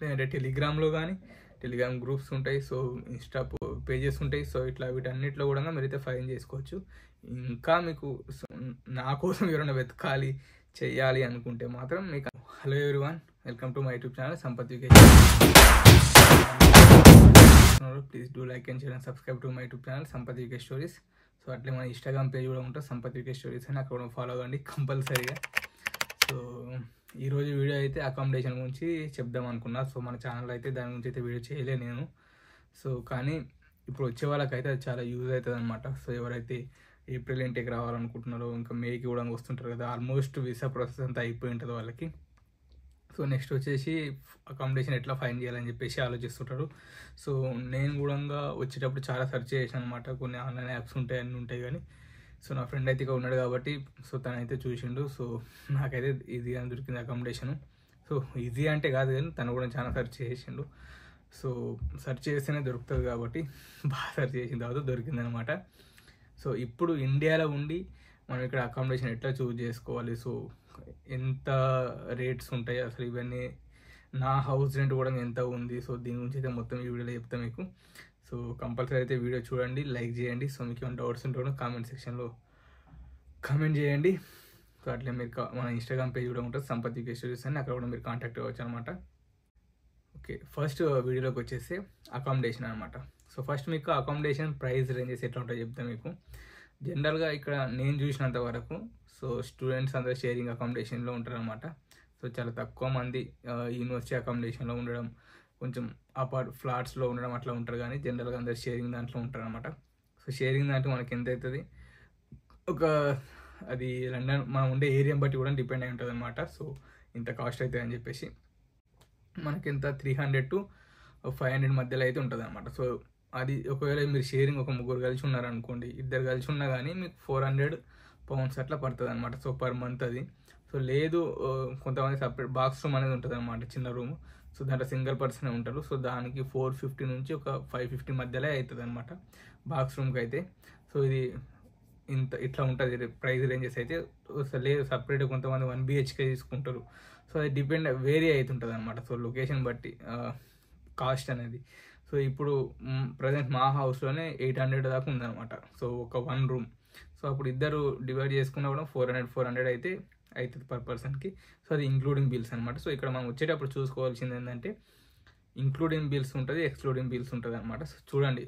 లేదంటే టెలిగ్రామ్లో కానీ టెలిగ్రామ్ గ్రూప్స్ ఉంటాయి, సో ఇన్స్టా పేజెస్ ఉంటాయి. సో ఇట్లా వీటన్నిటిలో కూడా మీరైతే ఫైన్ చేసుకోవచ్చు. ఇంకా మీకు నా కోసం ఎవరైనా వెతకాలి చెయ్యాలి అనుకుంటే మాత్రం మీకు hello everyone, welcome to my YouTube channel Sampath Vikesh. Please do like and share and subscribe to my YouTube channel Sampath Vikesh stories. So అట్లే మన ఇన్స్టాగ్రామ్ పేజ్ కూడా ఉంటుంది సంపత్ వికేష్ స్టోరీస్ అని, అక్కడ ఫాలో అవ్వండి కంపల్సరీగా. సో ఈరోజు వీడియో అయితే అకామిడేషన్ గురించి చెప్దాం అనుకున్నా. సో మన ఛానల్ అయితే దాని గురించి అయితే వీడియో చేయలే నేను. సో కానీ ఇప్పుడు వచ్చే వాళ్ళకైతే అది చాలా యూజ్ అవుతుంది అనమాట. సో ఎవరైతే ఏప్రిల్ ఇంటికి రావాలనుకుంటున్నారో, ఇంకా మేకి కూడా వస్తుంటారు కదా, ఆల్మోస్ట్ వీసా ప్రాసెస్ అంతా అయిపోయి ఉంటుంది వాళ్ళకి. సో నెక్స్ట్ వచ్చేసి అకామిడేషన్ ఎట్లా ఫైన్ చేయాలని చెప్పేసి ఆలోచిస్తుంటారు. సో నేను కూడా వచ్చేటప్పుడు చాలా సెర్చ్ చేశాను అనమాట. కొన్ని ఆన్లైన్ యాప్స్ ఉంటాయి, అన్నీ ఉంటాయి కానీ సో నా ఫ్రెండ్ అయితే ఇక ఉన్నాడు కాబట్టి సో తనైతే చూసిండు. సో నాకైతే ఈజీగా దొరికింది అకామిడేషను. సో ఈజీ అంటే కాదు కానీ తను కూడా చాలా సెర్చ్ చేసిండు. సో సెర్చ్ చేస్తేనే దొరుకుతుంది కాబట్టి బాగా సెర్చ్ చేసిన తర్వాత దొరికింది అనమాట. సో ఇప్పుడు ఇండియాలో ఉండి మనం ఇక్కడ అకామిడేషన్ ఎట్లా చూజ్ చేసుకోవాలి, సో ఎంత రేట్స్ ఉంటాయి అసలు, ఇవన్నీ నా హౌస్ రెంట్ కూడా ఎంత ఉంది, సో దీని గురించి అయితే మొత్తం ఈ వీడియోలో చెప్తాను మీకు. సో కంపల్సరీ అయితే వీడియో చూడండి, లైక్ చేయండి. సో మీకు ఏమైనా డౌట్స్ ఉంటే కామెంట్ సెక్షన్లో కామెంట్ చేయండి. సో అట్లే మీరు మన ఇన్స్టాగ్రామ్ పేజ్ కూడా ఉంటుంది సంపత్ వికేష్ స్టోరీస్ అని, అక్కడ కూడా మీరు కాంటాక్ట్ అవ్వచ్చు అనమాట. ఓకే, ఫస్ట్ వీడియోలోకి వచ్చేసి అకామిడేషన్ అనమాట. సో ఫస్ట్ మీకు అకామిడేషన్ ప్రైస్ రేంజెస్ ఎట్లా ఉంటాయో చెప్తాను మీకు. జనరల్గా ఇక్కడ నేను చూసినంత వరకు సో స్టూడెంట్స్ అందరూ షేరింగ్ అకామిడేషన్లో ఉంటారు అనమాట. సో చాలా తక్కువ మంది యూనివర్సిటీ అకామిడేషన్లో ఉండడం, కొంచెం ఫ్లాట్స్లో ఉండడం అట్లా ఉంటారు, కానీ జనరల్గా అందరు షేరింగ్ దాంట్లో ఉంటారు అనమాట. సో షేరింగ్ దాంట్లో మనకి ఎంత అవుతుంది, ఒక అది లండన్ మనం ఉండే ఏరియాని బట్టి కూడా డిపెండ్ అయి ఉంటుంది అనమాట. సో ఇంత కాస్ట్ అవుతుంది అని చెప్పేసి మనకి ఎంత 300 to 500 మధ్యలో అయితే ఉంటుంది అనమాట. సో అది ఒకవేళ మీరు షేరింగ్ ఒక ముగ్గురు కలిసి ఉన్నారనుకోండి, ఇద్దరు కలిసి ఉన్నా కానీ మీకు 400 pounds అట్లా పడుతుంది అనమాట. సో పర్ మంత్ అది. సో లేదు కొంతమంది సపరేట్ బాక్స్ రూమ్ అనేది ఉంటుంది అనమాట, చిన్న రూమ్. సో దాంట్లో సింగిల్ పర్సనే ఉంటారు. సో దానికి 450 నుంచి ఒక 550 మధ్యలో అవుతుంది అనమాట బాక్స్ రూమ్కి అయితే. సో ఇది ఇట్లా ఉంటుంది ప్రైస్ రేంజెస్ అయితే. లేదు సపరేట్ కొంతమంది 1 BHK తీసుకుంటారు. సో అది వేరీ అవుతుంటుంది అనమాట. సో లొకేషన్ బట్టి కాస్ట్ అనేది. సో ఇప్పుడు ప్రజెంట్ మా హౌస్లోనే 800 దాకా ఉందన్నమాట. సో ఒక 1 రూమ్. సో అప్పుడు ఇద్దరు డివైడ్ చేసుకున్నా కూడా 400 అయితే అవుతుంది పర్ పర్సన్కి. సో అది ఇంక్లూడింగ్ బిల్స్ అనమాట. సో ఇక్కడ మనం వచ్చేటప్పుడు చూసుకోవాల్సింది ఏంటంటే ఇంక్లూడింగ్ బిల్స్ ఉంటుంది, ఎక్స్క్లూడింగ్ బిల్స్ ఉంటుంది అనమాట. సో చూడండి,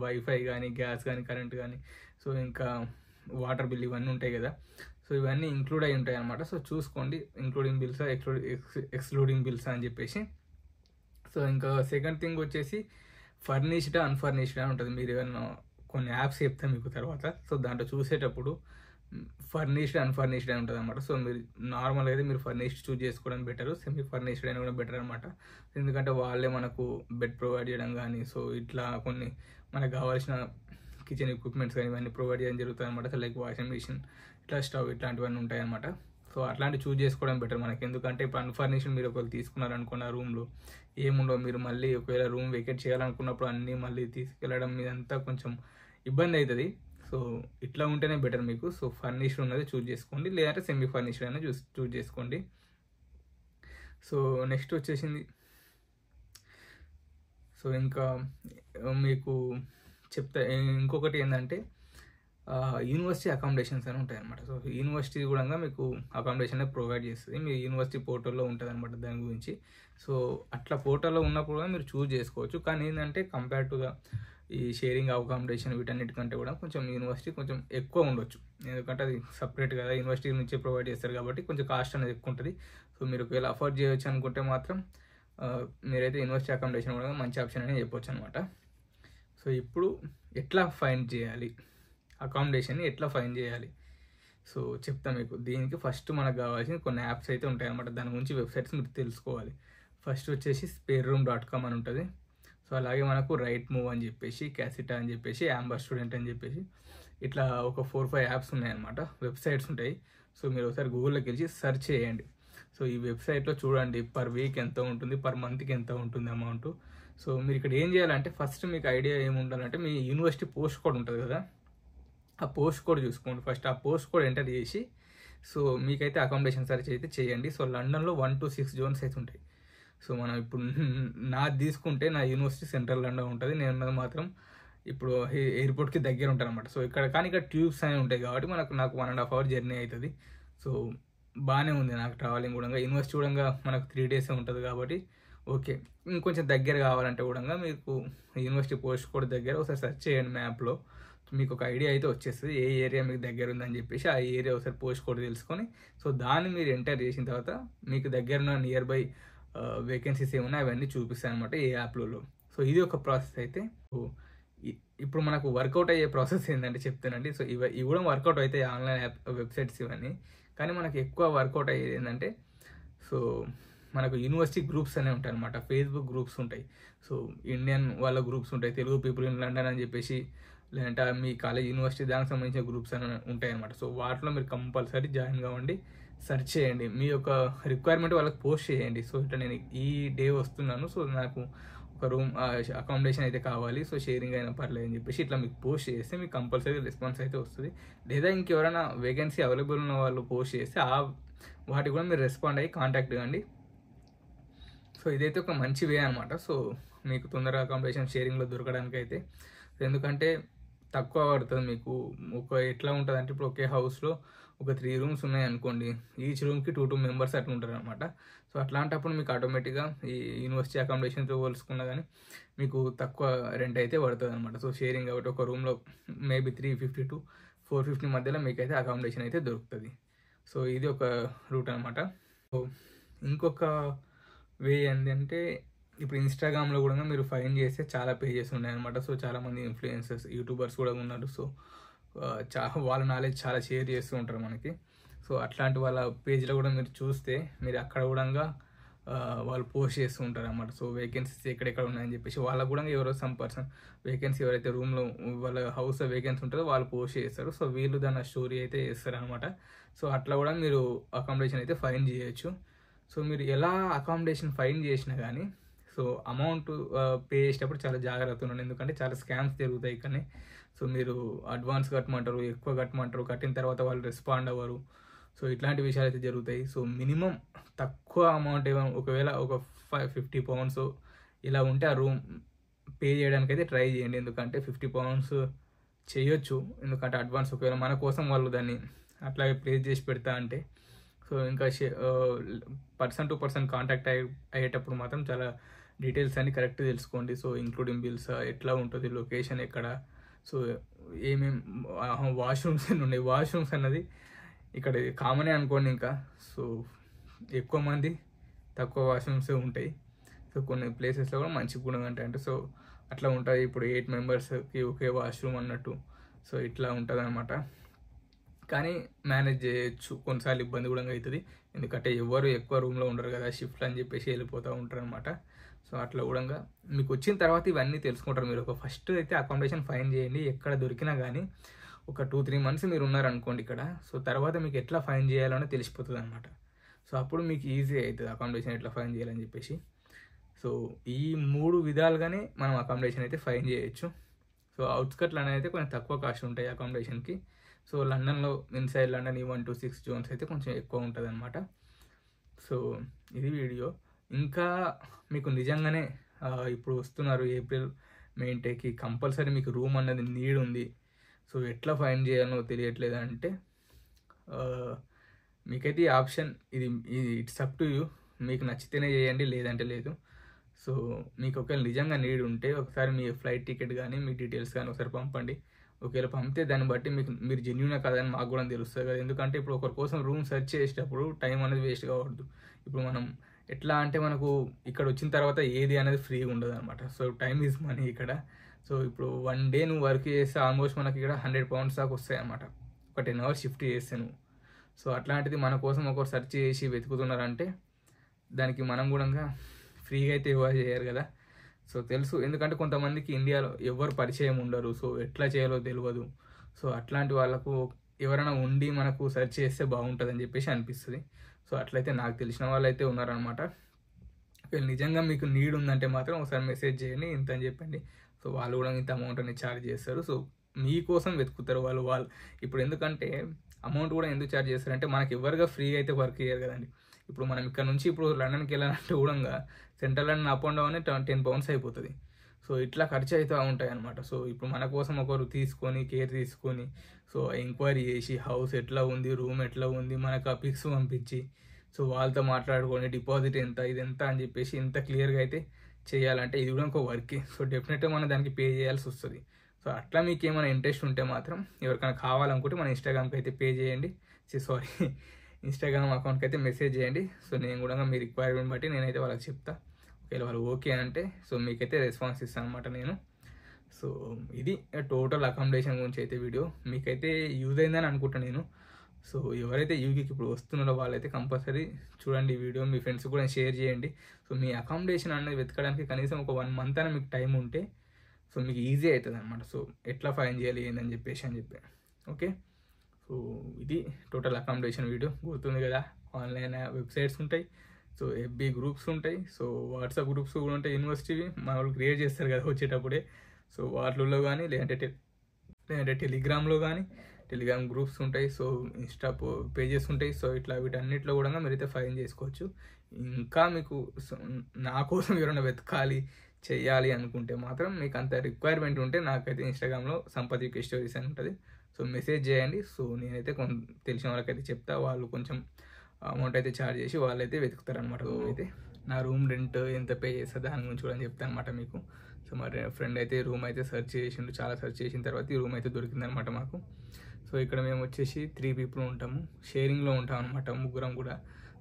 వైఫై కానీ, గ్యాస్ కానీ, కరెంట్ కానీ, సో ఇంకా వాటర్ బిల్ ఇవన్నీ ఉంటాయి కదా, సో ఇవన్నీ ఇంక్లూడ్ అయి ఉంటాయి అనమాట. సో చూసుకోండి ఇంక్లూడింగ్ బిల్స్, ఎక్స్క్లూడింగ్ బిల్స్ అని చెప్పేసి. సో ఇంకా సెకండ్ థింగ్ వచ్చేసి ఫర్నిష్డ్ అన్ఫర్నిష్డ్ అని ఉంటుంది. మీరు ఏమైనా కొన్ని యాప్స్ చెప్తాను మీకు తర్వాత. సో దాంట్లో చూసేటప్పుడు ఫర్నిష్డ్ అన్ఫర్నిష్డ్ అని ఉంటుంది అనమాట. సో మీరు నార్మల్గా అయితే మీరు ఫర్నిష్డ్ చూజ్ చేసుకోవడం బెటర్, సెమీ ఫర్నిష్డ్ అయినా కూడా బెటర్ అనమాట. ఎందుకంటే వాళ్ళే మనకు బెడ్ ప్రొవైడ్ చేయడం కానీ, సో ఇట్లా కొన్ని మనకు కావాల్సిన కిచెన్ ఎక్విప్మెంట్స్ కానీ ఇవన్నీ ప్రొవైడ్ చేయడం జరుగుతుంది అనమాట. సో లైక్ వాషింగ్ మిషన్, ఇట్లా స్టవ్, ఇట్లాంటివన్నీ ఉంటాయి అనమాట. సో అట్లాంటివి చూజ్ చేసుకోవడం బెటర్ మనకి. ఎందుకంటే ఇప్పుడు అన్ఫర్నిష్డ్ మీరు ఒకవేళ తీసుకున్నారనుకున్న రూమ్లో ఏముండవు, మీరు మళ్ళీ ఒకవేళ రూమ్ వెకేట్ చేయాలనుకున్నప్పుడు అన్నీ మళ్ళీ తీసుకెళ్ళడం మీదంతా కొంచెం ఇబ్బంది అవుతుంది. సో ఇట్లా ఉంటేనే బెటర్ మీకు. సో ఫర్నిష్డ్ ఉన్నది చూజ్ చేసుకోండి, లేదంటే సెమీ ఫర్నిష్డ్ అయినా చూజ్ చేసుకోండి. సో నెక్స్ట్ వచ్చేసింది, సో ఇంకా మీకు చెప్తా ఇంకొకటి ఏంటంటే యూనివర్సిటీ అకామిడేషన్స్ అని ఉంటాయి అనమాట. సో యూనివర్సిటీ కూడా మీకు అకామిడేషన్ ప్రొవైడ్ చేస్తుంది, మీ యూనివర్సిటీ పోర్టల్లో ఉంటుంది అనమాట దాని గురించి. సో అట్లా పోర్టల్లో ఉన్నప్పుడు కూడా మీరు చూజ్ చేసుకోవచ్చు. కానీ ఏంటంటే కంపేర్ టు ద ఈ షేరింగ్ అకామిడేషన్ వీటన్నిటికంటే కూడా కొంచెం యూనివర్సిటీ కొంచెం ఎక్కువ ఉండొచ్చు, ఎందుకంటే అది సపరేట్ కదా, యూనివర్సిటీ నుంచే ప్రొవైడ్ చేస్తారు కాబట్టి కొంచెం కాస్ట్ అనేది ఎక్కువ ఉంటుంది. సో మీరు ఒకవేళ అఫోర్డ్ చేయొచ్చు అనుకుంటే మాత్రం మీరైతే యూనివర్సిటీ అకామిడేషన్ కూడా మంచి ఆప్షన్ అని చెప్పొచ్చు అనమాట. సో ఇప్పుడు ఎట్లా ఫైండ్ చేయాలి, అకామిడేషన్ని ఎట్లా ఫైండ్ చేయాలి సో చెప్తా మీకు. దీనికి ఫస్ట్ మనకు కావాల్సిన కొన్ని యాప్స్ అయితే ఉంటాయి అనమాట, దాని గురించి వెబ్సైట్స్ మీరు తెలుసుకోవాలి. ఫస్ట్ వచ్చేసి spareroom.com అని ఉంటుంది. సో అలాగే మనకు రైట్ మూవ్ అని చెప్పేసి, క్యాసిటా అని చెప్పేసి, యాంబర్ స్టూడెంట్ అని చెప్పేసి ఇట్లా ఒక 4-5 యాప్స్ ఉన్నాయన్నమాట, వెబ్సైట్స్ ఉంటాయి. సో మీరు ఒకసారి గూగుల్లోకి వెళ్ళి సెర్చ్ చేయండి. సో ఈ వెబ్సైట్లో చూడండి పర్ వీక్ ఎంత ఉంటుంది, పర్ మంత్కి ఎంత ఉంటుంది అమౌంట్. సో మీరు ఇక్కడ ఏం చేయాలంటే ఫస్ట్ మీకు ఐడియా ఏమి ఉండాలంటే మీ యూనివర్సిటీ పోస్ట్ కోడ్ ఉంటుంది కదా, ఆ పోస్ట్ కోడ్ చూసుకోండి. ఫస్ట్ ఆ పోస్ట్ కోడ్ ఎంటర్ చేసి సో మీకైతే అకామిడేషన్ సెర్చ్ అయితే చేయండి. సో లండన్లో 1 to 6 జోన్స్ అయితే ఉంటాయి. సో మనం ఇప్పుడు నాది తీసుకుంటే నా యూనివర్సిటీ సెంట్రల్ లండన్ ఉంటుంది, నేను ఉన్నది మాత్రం ఇప్పుడు ఎయిర్పోర్ట్కి దగ్గర ఉంటాను అనమాట. సో ఇక్కడ ట్యూబ్స్ అనేవి ఉంటాయి కాబట్టి నాకు 1.5 hour జర్నీ అవుతుంది. సో బాగానే ఉంది నాకు ట్రావెలింగ్ కూడా. యూనివర్సిటీ కూడా మనకు 3 days ఉంటుంది కాబట్టి ఓకే. ఇంకొంచెం దగ్గర కావాలంటే కూడా మీకు యూనివర్సిటీ పోస్ట్ కోడ్ దగ్గర ఒకసారి సెర్చ్ చేయండి మ్యాప్లో, మీకు ఒక ఐడియా అయితే వచ్చేస్తుంది ఏ ఏరియా మీకు దగ్గర ఉందని చెప్పేసి. ఆ ఏరియా ఒకసారి పోస్ట్ కోడ్ తెలుసుకొని సో దాన్ని మీరు ఎంటర్ చేసిన తర్వాత మీకు దగ్గర ఉన్న నియర్ బై వేకెన్సీస్ ఏమున్నాయి అవన్నీ చూపిస్తాయి అనమాట ఈ యాప్లలో. సో ఇది ఒక ప్రాసెస్ అయితే. ఇప్పుడు మనకు వర్కౌట్ అయ్యే ప్రాసెస్ ఏంటంటే చెప్తానండి. సో ఇవి కూడా వర్కౌట్ అవుతాయి ఆన్లైన్ యాప్ వెబ్సైట్స్ ఇవన్నీ, కానీ మనకు ఎక్కువ వర్కౌట్ అయ్యేది ఏంటంటే సో మనకు యూనివర్సిటీ గ్రూప్స్ అనేవి ఉంటాయి అనమాట. ఫేస్బుక్ గ్రూప్స్ ఉంటాయి, సో ఇండియన్ వాళ్ళ గ్రూప్స్ ఉంటాయి, తెలుగు పీపుల్ ఇన్ లండన్ అని చెప్పేసి, లేదంటే మీ కాలేజ్ యూనివర్సిటీ దానికి సంబంధించిన గ్రూప్స్ అని ఉంటాయి అనమాట. సో వాటిలో మీరు కంపల్సరీ జాయిన్ కావండి, సెర్చ్ చేయండి, మీ యొక్క రిక్వైర్మెంట్ వాళ్ళకి పోస్ట్ చేయండి. సో ఇట్లా నేను ఈ డే వస్తున్నాను, సో నాకు ఒక రూమ్ అకామిడేషన్ అయితే కావాలి, సో షేరింగ్ అయినా పర్లేదు అని చెప్పేసి ఇట్లా మీకు పోస్ట్ చేస్తే మీకు కంపల్సరీ రెస్పాన్స్ అయితే వస్తుంది. లేదా ఇంకెవరైనా వేకెన్సీ అవైలబుల్ ఉన్న వాళ్ళు పోస్ట్ చేస్తే వాటికి కూడా మీరు రెస్పాండ్ అయ్యి కాంటాక్ట్ కాండి. సో ఇదైతే ఒక మంచి వే అనమాట. సో మీకు తొందరగా అకామిడేషన్ షేరింగ్లో దొరకడానికి అయితే, ఎందుకంటే తక్కువ పడుతుంది మీకు. ఎట్లా ఉంటుంది అంటే ఇప్పుడు ఒకే హౌస్లో ఒక 3 rooms ఉన్నాయి అనుకోండి, ఈచ్ రూమ్కి 2 members అట్లా ఉంటారు అనమాట. సో అట్లాంటప్పుడు మీకు ఆటోమేటిక్గా ఈ యూనివర్సిటీ అకామిడేషన్తో పోల్చుకున్నా కానీ మీకు తక్కువ రెంట్ అయితే పడుతుంది అనమాట. సో షేరింగ్ కాబట్టి ఒక రూమ్లో మేబీ 350 to 450 మధ్యలో మీకైతే అకామిడేషన్ అయితే దొరుకుతుంది. సో ఇది ఒక రూట్ అనమాట. సో ఇంకొక వే ఏంటంటే ఇప్పుడు ఇన్స్టాగ్రామ్లో కూడా మీరు ఫైన్ చేస్తే చాలా పేజెస్ ఉన్నాయన్నమాట. సో చాలామంది ఇన్ఫ్లుయెన్సర్స్ యూట్యూబర్స్ కూడా ఉన్నారు. సో వాళ్ళ నాలెడ్జ్ చాలా షేర్ చేస్తూ ఉంటారు మనకి. సో అట్లాంటి వాళ్ళ పేజ్లో కూడా మీరు చూస్తే మీరు అక్కడ కూడా వాళ్ళు పోస్ట్ చేస్తూ ఉంటారు అన్నమాట. సో వేకెన్సీస్ ఎక్కడెక్కడ ఉన్నాయని చెప్పేసి వాళ్ళకు కూడా ఎవరో సమ్ పర్సన్ వేకెన్సీ ఎవరైతే రూమ్లో వాళ్ళ హౌస్లో వేకెన్సీ ఉంటుందో వాళ్ళు పోస్ట్ చేస్తారు. సో వీళ్ళు దాని స్టోరీ అయితే చేస్తారు అనమాట. సో అట్లా కూడా మీరు అకామిడేషన్ అయితే ఫైన్ చేయొచ్చు. సో మీరు ఎలా అకామిడేషన్ ఫైన్ చేసినా కానీ సో అమౌంట్ పే చేసేటప్పుడు చాలా జాగ్రత్తగా ఉండండి, ఎందుకంటే చాలా స్కామ్స్ జరుగుతాయి కానీ. సో మీరు అడ్వాన్స్ కట్టమంటారు, ఎక్కువ కట్టమంటారు, కట్టిన తర్వాత వాళ్ళు రెస్పాండ్ అవ్వరు. సో ఇట్లాంటి విషయాలు అయితే జరుగుతాయి. సో మినిమం తక్కువ అమౌంట్ ఒకవేళ ఒక 50 pounds ఇలా ఉంటే ఆ రూమ్ పే చేయడానికి అయితే ట్రై చేయండి, ఎందుకంటే 50 pounds చేయొచ్చు, ఎందుకంటే అడ్వాన్స్ ఒకవేళ మన కోసం వాళ్ళు దాన్ని అట్లాగే ప్లేస్ చేసి పెడతా అంటే. సో ఇంకా పర్సన్ టు పర్సన్ కాంటాక్ట్ అయ్యేటప్పుడు మాత్రం చాలా డీటెయిల్స్ అన్ని కరెక్ట్ తెలుసుకోండి. సో ఇంక్లూడింగ్ బిల్స్, ఎట్లా ఉంటుంది, లొకేషన్ ఎక్కడ, సో ఏమేమి వాష్రూమ్స్ అన్నీ ఉన్నాయి. వాష్రూమ్స్ అన్నది ఇక్కడ కామనే అనుకోండి. ఇంకా సో ఎక్కువ మంది తక్కువ వాష్రూమ్సే ఉంటాయి. సో కొన్ని ప్లేసెస్లో కూడా మంచి గుణం అంటే సో అట్లా ఉంటాయి. ఇప్పుడు 8 membersకి ఒకే వాష్రూమ్ అన్నట్టు. సో ఇట్లా ఉంటుంది అనమాట. కానీ మేనేజ్ చేయొచ్చు, కొన్నిసార్లు ఇబ్బంది కూడా అవుతుంది, ఎందుకంటే ఎవరు ఎక్కువ రూమ్లో ఉండరు కదా, షిఫ్ట్లు అని చెప్పేసి వెళ్ళిపోతూ ఉంటారు అనమాట. సో అట్లా కూడా మీకు వచ్చిన తర్వాత ఇవన్నీ తెలుసుకుంటారు. మీరు ఒక ఫస్ట్ అయితే అకామిడేషన్ ఫైన్ చేయండి, ఎక్కడ దొరికినా కానీ ఒక 2-3 months మీరు ఉన్నారనుకోండి ఇక్కడ. సో తర్వాత మీకు ఎట్లా ఫైన్ చేయాలో తెలిసిపోతుంది అనమాట. సో అప్పుడు మీకు ఈజీ అవుతుంది అకామిడేషన్ ఎట్లా ఫైన్ చేయాలని చెప్పేసి. సో ఈ 3 విధాలుగానే మనం అకామిడేషన్ అయితే ఫైన్ చేయొచ్చు. సో అవుట్స్కట్లో అయితే కొంచెం తక్కువ కాస్ట్ ఉంటాయి అకామిడేషన్కి. సో లండన్లో ఇన్సైడ్ లండన్ ఈ 1 to 6 zones అయితే కొంచెం ఎక్కువ ఉంటుంది అనమాట. సో ఇది వీడియో. ఇంకా మీకు నిజంగానే ఇప్పుడు వస్తున్నారు ఏప్రిల్ మే ఇంటేకి, కంపల్సరీ మీకు రూమ్ అన్నది నీడ్ ఉంది, సో ఎట్లా ఫైన్ చేయాలో తెలియట్లేదు అంటే మీకైతే ఈ ఆప్షన్ ఇది ఇట్స్ అప్ టు యూ. మీకు నచ్చితేనే చేయండి, లేదంటే లేదు. సో మీకు ఒకవేళ నిజంగా నీడ్ ఉంటే ఒకసారి మీ ఫ్లైట్ టికెట్ కానీ మీ డీటెయిల్స్ కానీ ఒకసారి పంపండి. ఒకవేళ పంపితే దాన్ని బట్టి మీరు జెన్యూనా కాదని మాకు కూడా తెలుస్తుంది కదా, ఎందుకంటే ఇప్పుడు ఒకరి కోసం రూమ్ సెర్చ్ చేసేటప్పుడు టైం అనేది వేస్ట్ కావద్దు. ఇప్పుడు మనం ఎట్లా అంటే మనకు ఇక్కడ వచ్చిన తర్వాత ఏది అనేది ఫ్రీగా ఉండదు అనమాట. సో టైం ఈజ్ మనీ ఇక్కడ. సో ఇప్పుడు 1 day నువ్వు వర్క్ చేస్తే ఆల్మోస్ట్ మనకి ఇక్కడ 100 pounds దాకా వస్తాయి అనమాట, ఒక 10 hours షిఫ్ట్ చేస్తే నువ్వు. సో అట్లాంటిది మన కోసం ఒకరు సెర్చ్ చేసి వెతుకుతున్నారంటే దానికి మనం కూడా ఫ్రీగా అయితే చేయరు కదా. సో తెలుసు, ఎందుకంటే కొంతమందికి ఇండియాలో ఎవరు పరిచయం ఉండరు, సో ఎట్లా చేయాలో తెలియదు. సో అట్లాంటి వాళ్ళకు ఎవరైనా ఉండి మనకు సెర్చ్ చేస్తే బాగుంటుందని చెప్పేసి అనిపిస్తుంది. సో అట్లయితే నాకు తెలిసిన వాళ్ళు అయితే ఉన్నారనమాట. నిజంగా మీకు నీడ్ ఉందంటే మాత్రం ఒకసారి మెసేజ్ చేయండి, ఇంత అని చెప్పండి. సో వాళ్ళు కూడా ఇంత అమౌంట్ అనేది ఛార్జ్ చేస్తారు. సో మీకోసం వెతుకుతారు వాళ్ళు ఇప్పుడు ఎందుకంటే అమౌంట్ కూడా ఎందుకు ఛార్జ్ చేస్తారంటే మనకి ఎవరుగా ఫ్రీగా అయితే వర్క్ చేయరు కదండి. ఇప్పుడు మనం ఇక్కడ నుంచి ఇప్పుడు లండన్కి వెళ్ళాలంటే కూడా central London up and down 10 pounds అయిపోతుంది. సో ఇట్లా ఖర్చు అవుతూ ఉంటాయి అనమాట. సో ఇప్పుడు మన కోసం ఒకరు తీసుకొని కేర్ తీసుకొని సో ఎంక్వైరీ చేసి హౌస్ ఎట్లా ఉంది, రూమ్ ఎట్లా ఉంది, మనకు ఆ పిక్స్ పంపించి సో వాళ్ళతో మాట్లాడుకొని డిపాజిట్ ఎంత ఇది ఎంత అని చెప్పేసి ఇంత క్లియర్గా అయితే చేయాలంటే ఇది కూడా ఒక వర్కే. సో డెఫినెట్గా మనం దానికి పే చేయాల్సి వస్తుంది. సో అట్లా మీకు ఏమైనా ఇంట్రెస్ట్ ఉంటే మాత్రం ఎవరికైనా కావాలనుకుంటే మన ఇన్స్టాగ్రామ్కి అయితే పే చేయండి, సారీ ఇన్స్టాగ్రామ్ అకౌంట్కి అయితే మెసేజ్ చేయండి. సో నేను కూడా మీ రిక్వైర్మెంట్ బట్టి నేనైతే వాళ్ళకి చెప్తా. ఒకవేళ వాళ్ళు ఓకే అంటే సో మీకైతే రెస్పాన్స్ ఇస్తాను అనమాట నేను. సో ఇది టోటల్ అకామిడేషన్ గురించి అయితే వీడియో మీకైతే యూజ్ అయిందని అనుకుంటాను నేను. సో ఎవరైతే యూకేకి ఇప్పుడు వస్తున్నారో వాళ్ళైతే కంపల్సరీ చూడండి ఈ వీడియో, మీ ఫ్రెండ్స్ కూడా షేర్ చేయండి. సో మీ అకామిడేషన్ అనేది వెతకడానికి కనీసం ఒక 1 month అయినా మీకు టైం ఉంటే సో మీకు ఈజీ అవుతుంది అనమాట. సో ఎట్లా ఫైన్ చేయాలి ఏందని చెప్పి ఓకే. సో ఇది టోటల్ అకామిడేషన్ వీడియో. గుర్తుంది కదా, ఆన్లైన్ వెబ్సైట్స్ ఉంటాయి, సో ఎఫ్బి గ్రూప్స్ ఉంటాయి, సో వాట్సాప్ గ్రూప్స్ కూడా ఉంటాయి యూనివర్సిటీవి, మన వాళ్ళు క్రియేట్ చేస్తారు కదా వచ్చేటప్పుడే. సో వాటిల్లో కానీ లేదంటే టెలిగ్రామ్ గ్రూప్స్ ఉంటాయి, సో ఇన్స్టా పేజెస్ ఉంటాయి. సో ఇట్లా వీటన్నిటిలో కూడా మీరైతే ఫైన్ చేసుకోవచ్చు. ఇంకా మీకు నా కోసం ఎవరైనా వెతకాలి చెయ్యాలి అనుకుంటే మాత్రం మీకు అంత రిక్వైర్మెంట్ ఉంటే నాకైతే ఇన్స్టాగ్రామ్లో సంపత్ యూకే స్టోరీస్ అని ఉంటుంది. సో మెసేజ్ చేయండి. సో నేనైతే తెలిసిన వాళ్ళకైతే చెప్తా, వాళ్ళు కొంచెం అమౌంట్ అయితే ఛార్జ్ చేసి వాళ్ళైతే వెతుకుతారు అనమాట. అయితే నా రూమ్ రెంట్ ఎంత పే చేస్తా దాని గురించి కూడా చెప్తాను అనమాట మీకు. సో మా ఫ్రెండ్ అయితే రూమ్ అయితే సెర్చ్ చేసిండు, చాలా సెర్చ్ చేసిన తర్వాత ఈ రూమ్ అయితే దొరికిందనమాట మాకు. సో ఇక్కడ మేము వచ్చేసి 3 people ఉంటాము, షేరింగ్లో ఉంటాం అనమాట, ముగ్గురం కూడా.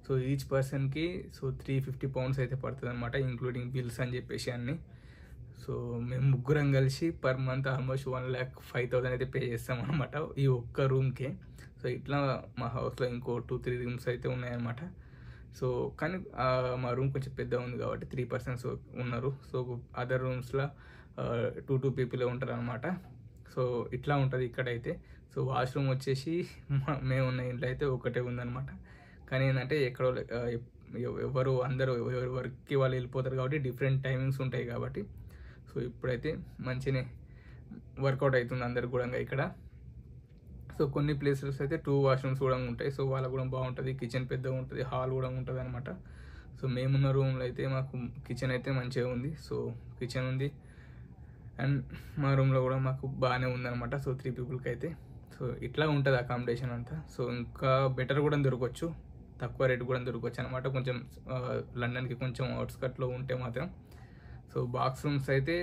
సో ఈచ్ పర్సన్కి సో 350 pounds అయితే పడుతుంది అనమాట, ఇంక్లూడింగ్ బిల్స్ అని చెప్పేసి అన్నీ. సో మేము ముగ్గురం కలిసి పర్ మంత్ ఆల్మోస్ట్ 1,05,000 అయితే పే చేస్తాం అనమాట ఈ ఒక్క రూమ్కే. సో ఇట్లా మా హౌస్లో ఇంకో 2-3 rooms అయితే ఉన్నాయన్నమాట. సో కానీ మా రూమ్ కొంచెం పెద్ద ఉంది కాబట్టి 3 persons ఉన్నారు. సో అదర్ రూమ్స్లో 2 people ఉంటారు అనమాట. సో ఇట్లా ఉంటుంది ఇక్కడైతే. సో వాష్రూమ్ వచ్చేసి మేము ఉన్న ఇంట్లో అయితే ఒకటే ఉందన్నమాట. కానీ ఏంటంటే ఎక్కడో ఎవరు అందరూ ఎవరి వర్క్కి వాళ్ళు వెళ్ళిపోతారు కాబట్టి డిఫరెంట్ టైమింగ్స్ ఉంటాయి కాబట్టి సో ఇప్పుడైతే మంచిగానే వర్కౌట్ అవుతుంది అందరికి కూడా ఇక్కడ. సో కొన్ని ప్లేసెస్ అయితే 2 washrooms కూడా ఉంటాయి. సో వాళ్ళకు కూడా బాగుంటుంది, కిచెన్ పెద్దగా ఉంటుంది, హాల్ కూడా ఉంటుంది అనమాట. సో మేమున్న రూమ్లో అయితే మాకు కిచెన్ అయితే మంచిగా ఉంది. సో కిచెన్ ఉంది అండ్ మా రూమ్లో కూడా మాకు బాగానే ఉందన్నమాట. సో 3 peopleకి అయితే సో ఇట్లా ఉంటుంది అకామిడేషన్ అంతా. సో ఇంకా బెటర్ కూడా దొరకవచ్చు, తక్కువ రేట్ కూడా దొరకవచ్చు అనమాట. కొంచెం లండన్కి కొంచెం అవుట్స్కట్లో ఉంటే మాత్రం. సో బాక్స్ రూమ్స్ అయితే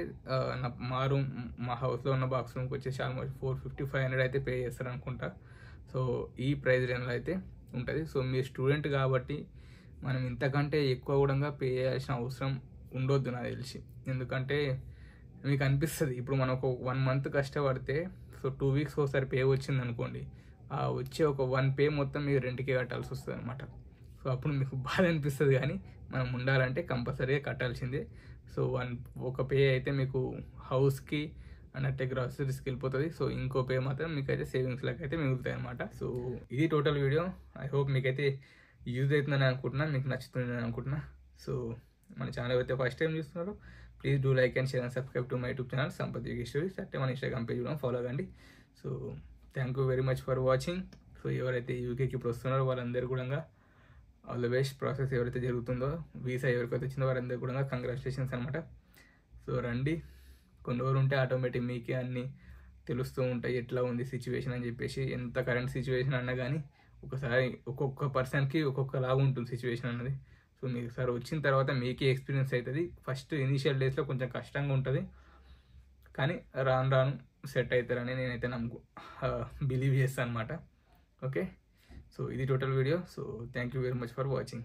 మా హౌస్లో ఉన్న బాక్స్ రూమ్కి వచ్చేసి ఆల్మోస్ట్ 450-500 అయితే పే చేస్తారు అనుకుంటా. సో ఈ ప్రైస్ రేంజ్లో అయితే ఉంటుంది. సో మీరు స్టూడెంట్ కాబట్టి మనం ఇంతకంటే ఎక్కువ కూడా పే చేయాల్సిన అవసరం ఉండొద్దు నాకు తెలిసి. ఎందుకంటే మీకు అనిపిస్తుంది ఇప్పుడు మనం ఒక 1 month కష్టపడితే సో 2 weeks ఒకసారి పే వచ్చింది అనుకోండి, వచ్చే ఒక 1 pay మొత్తం మీరు రెంట్కి కట్టాల్సి వస్తుంది అనమాట. సో అప్పుడు మీకు బాధ అనిపిస్తుంది, కానీ మనం ఉండాలంటే కంపల్సరీగా కట్టాల్సిందే. సో ఒక పే అయితే మీకు హౌస్కి అన్నట్టే గ్రాసరీస్కి వెళ్ళిపోతుంది. సో ఇంకో పే మాత్రం మీకైతే సేవింగ్స్లోకి అయితే మిగులుతాయి అనమాట. సో ఇది టోటల్ వీడియో. ఐ హోప్ మీకైతే యూజ్ అవుతుందని అనుకుంటున్నా, మీకు నచ్చుతుందని అనుకుంటున్నా. సో మన ఛానల్ అయితే ఫస్ట్ టైం చూస్తున్నారు, please do like and share and subscribe to my YouTube channel Sampath UK stories. అంటే మన ఇన్స్టాగ్రామ్ పేజ్ కూడా ఫాలో అవ్వండి. So thank you very much for watching. So ఎవరైతే యూకేకి ఇప్పుడు వస్తున్నారో వాళ్ళందరూ కూడా ఆల్ ద బెస్ట్. ప్రాసెస్ ఎవరైతే జరుగుతుందో, వీసా ఎవరికైతే వచ్చిందో వారందరూ కూడా కంగ్రాచులేషన్స్ అనమాట. సో రండి, కొన్ని రోజులు ఉంటే ఆటోమేటిక్ మీకే అన్నీ తెలుస్తూ ఉంటాయి ఎట్లా ఉంది సిచ్యువేషన్ అని చెప్పేసి. ఎంత కరెంట్ సిచ్యువేషన్ అన్నా కానీ ఒకసారి ఒక్కొక్క పర్సన్కి ఒక్కొక్కలాగా ఉంటుంది సిచ్యువేషన్ అన్నది. సో మీకు సార్ వచ్చిన తర్వాత మీకే ఎక్స్పీరియన్స్ అవుతుంది. ఫస్ట్ ఇనీషియల్ డేస్లో కొంచెం కష్టంగా ఉంటుంది, కానీ రాను సెట్ అవుతారని నేనైతే బిలీవ్ చేస్తాను అనమాట. ఓకే, సో ఇది total video. So thank you very much for watching.